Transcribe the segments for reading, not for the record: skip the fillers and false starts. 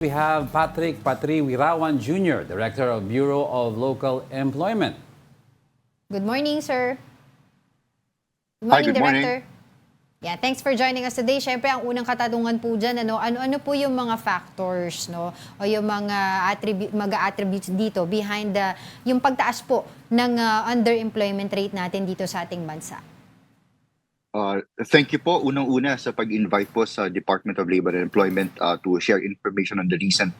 We have Patrick Patriwirawan Jr., Director of Bureau of Local Employment. Good morning, sir. Good Hi, morning, good morning. Director. Yeah, thanks for joining us today. Siyempre, ang unang katanungan po dyan, ano po yung mga factors, no? O yung mga attributes dito behind yung pagtaas po ng underemployment rate natin dito sa ating bansa? Thank you po unang-una sa pag-invite po sa Department of Labor and Employment to share information on the recent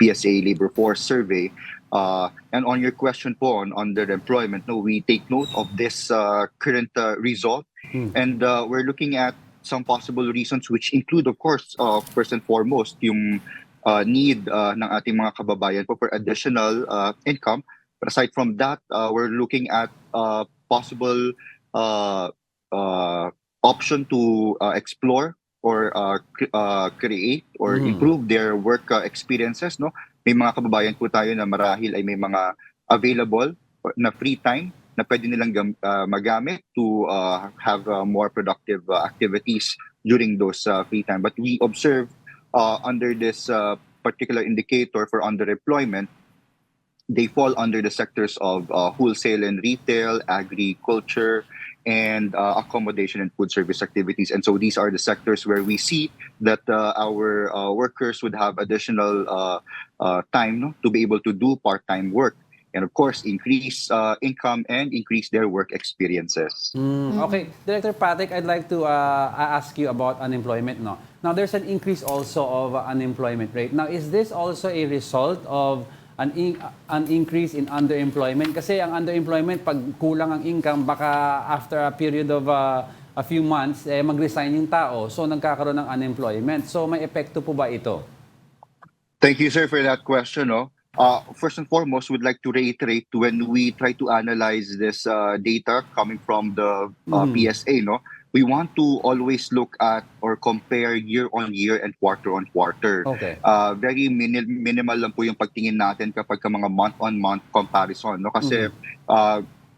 PSA Labor Force Survey. And on your question po on underemployment, no, we take note of this current result, and we're looking at some possible reasons, which include, of course, first and foremost, yung need ng ating mga kababayan po for additional income. But aside from that, we're looking at possible option to explore or create or improve their work experiences, no? May mga kababayan po tayo na marahil ay may mga available na free time na pwede nilang magamit to have more productive activities during those free time. But we observe under this particular indicator for underemployment, they fall under the sectors of wholesale and retail, agriculture, and accommodation and food service activities. And so these are the sectors where we see that our workers would have additional time, no, to be able to do part-time work. And of course, increase income and increase their work experiences. Okay, Director Patrick, I'd like to ask you about unemployment. No? Now, there's an increase also of unemployment rate. Now, is this also a result of an increase in underemployment? Kasi ang underemployment, pag kulang ang income, baka after a period of a few months, mag-resign yung tao. So, nagkakaroon ng unemployment. So, may epekto po ba ito? Thank you, sir, for that question. No? First and foremost, we'd like to reiterate when we try to analyze this data coming from the PSA, no? We want to always look at or compare year on year and quarter on quarter. Okay. Very minimal lang po yung pagtingin natin kapag ka mga month on month comparison, no? Kasi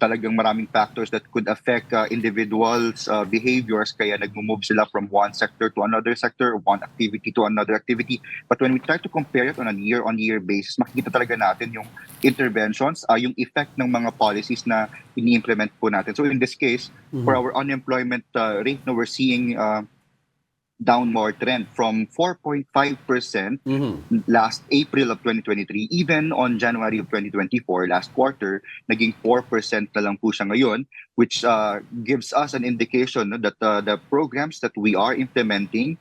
talagang maraming factors that could affect individuals' behaviors, kaya nag-move sila from one sector to another sector, one activity to another activity. But when we try to compare it on a year-on-year basis, makikita talaga natin yung interventions, yung effect ng mga policies na ini-implement po natin. So in this case, for our unemployment rate, no, we're seeing downward trend from 4.5% last April of 2023, even on January of 2024, last quarter, naging 4% na lang po siya ngayon, which gives us an indication, no, that the programs that we are implementing,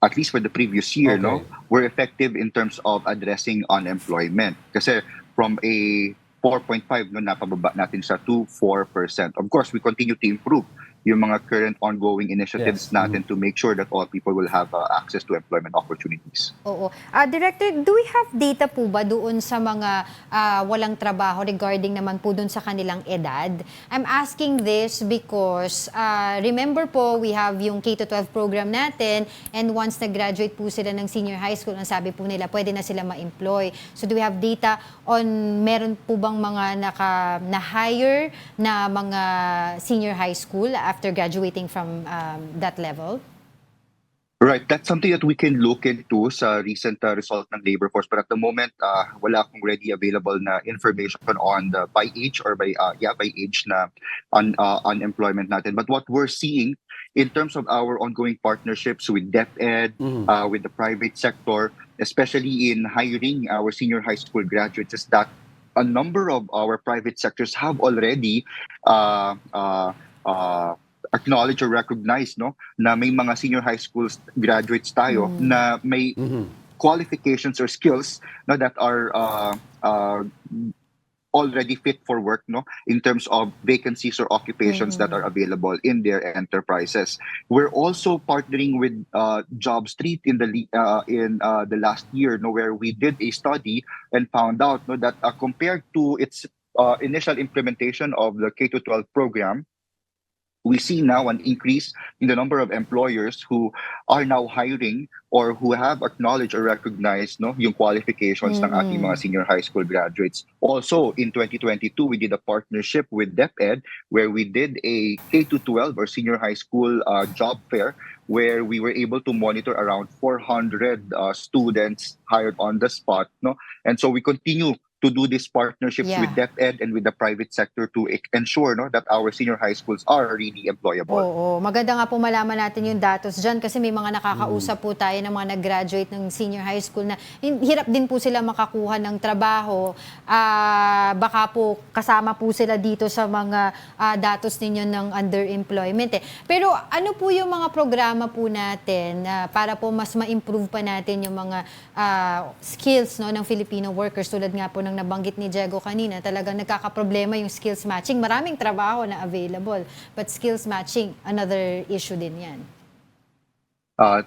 at least for the previous year, no, were effective in terms of addressing unemployment. Kasi from a 4.5, no, napababa natin sa to 4%. Of course, we continue to improve yung mga current ongoing initiatives natin to make sure that all people will have access to employment opportunities. Oo. Director, do we have data po ba doon sa mga walang trabaho regarding naman po doon sa kanilang edad? I'm asking this because remember po, we have yung K-12 program natin, and once nag-graduate po sila ng senior high school, ang sabi po nila, pwede na sila ma-employ. So do we have data on meron po bang mga na-hire na mga senior high school after graduating from that level? Right, that's something that we can look into sa recent result ng labor force. But at the moment, wala akong ready available na information on the by age or by age na unemployment natin. But what we're seeing in terms of our ongoing partnerships with DepEd, with the private sector, especially in hiring our senior high school graduates, is that a number of our private sectors have already acknowledge or recognize, no, na may mga senior high school graduates tayo na may qualifications or skills, no, that are already fit for work, no, in terms of vacancies or occupations that are available in their enterprises. We're also partnering with Job Street in the last year, no, where we did a study and found out, no, that compared to its initial implementation of the K-12 program, we see now an increase in the number of employers who are now hiring or who have acknowledged or recognized yung qualifications ng ating mga senior high school graduates. Also, in 2022, we did a partnership with DepEd where we did a K-12 or senior high school job fair where we were able to monitor around 400 students hired on the spot. And so we continue to do these partnerships with DepEd and with the private sector to ensure that our senior high schools are really employable. Oo, maganda nga po malaman natin yung datos dyan kasi may mga nakakausap po tayo ng mga nag-graduate ng senior high school na hirap din po sila makakuha ng trabaho. Baka po kasama po sila dito sa mga datos ninyo ng underemployment. Pero ano po yung mga programa po natin para po mas ma-improve pa natin yung mga skills ng Filipino workers tulad nga po ng nabanggit ni Diego kanina, talagang nagkakaproblema yung skills matching. Maraming trabaho na available, but skills matching, another issue din yan.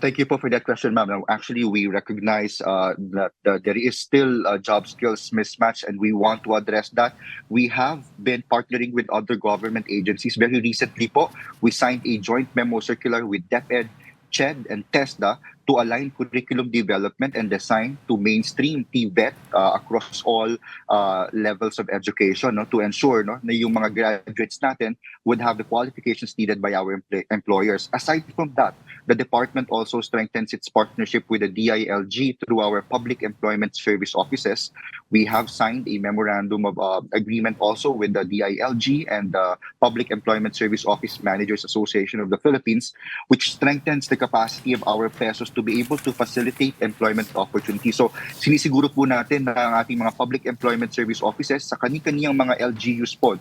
Thank you po for that question, ma'am. Now, actually, we recognize that there is still a job skills mismatch and we want to address that. We have been partnering with other government agencies. Very recently po, we signed a joint memo circular with DepEd, CHED, and TESDA to align curriculum development and design to mainstream TVET across all levels of education to ensure na yung mga graduates natin would have the qualifications needed by our employers. Aside from that, the department also strengthens its partnership with the DILG through our public employment service offices. We have signed a memorandum of agreement also with the DILG and the Public Employment Service Office Managers Association of the Philippines, which strengthens the capacity of our PESOs to be able to facilitate employment opportunities. So, sinisiguro po natin na ang ating mga public employment service offices sa kani-kaniyang mga LGUs po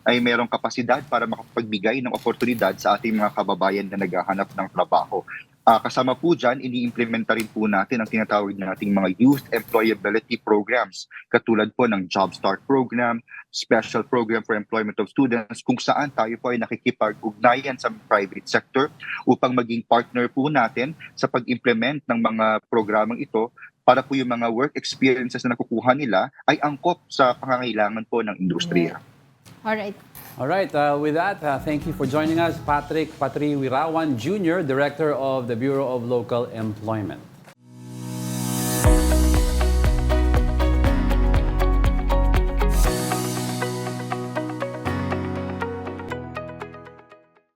ay mayroong kapasidad para makapagbigay ng oportunidad sa ating mga kababayan na naghahanap ng trabaho. Kasama po dyan, ini-implementa rin po natin ang tinatawag nating mga youth employability programs, katulad po ng Job Start Program, Special Program for Employment of Students, kung saan tayo po ay nakikipag-ugnayan sa private sector upang maging partner po natin sa pag-implement ng mga programang ito para po yung mga work experiences na nakukuha nila ay angkop sa pangangailangan po ng industriya. All right. With that, thank you for joining us, Patrick Patriwirawan Jr., Director of the Bureau of Local Employment.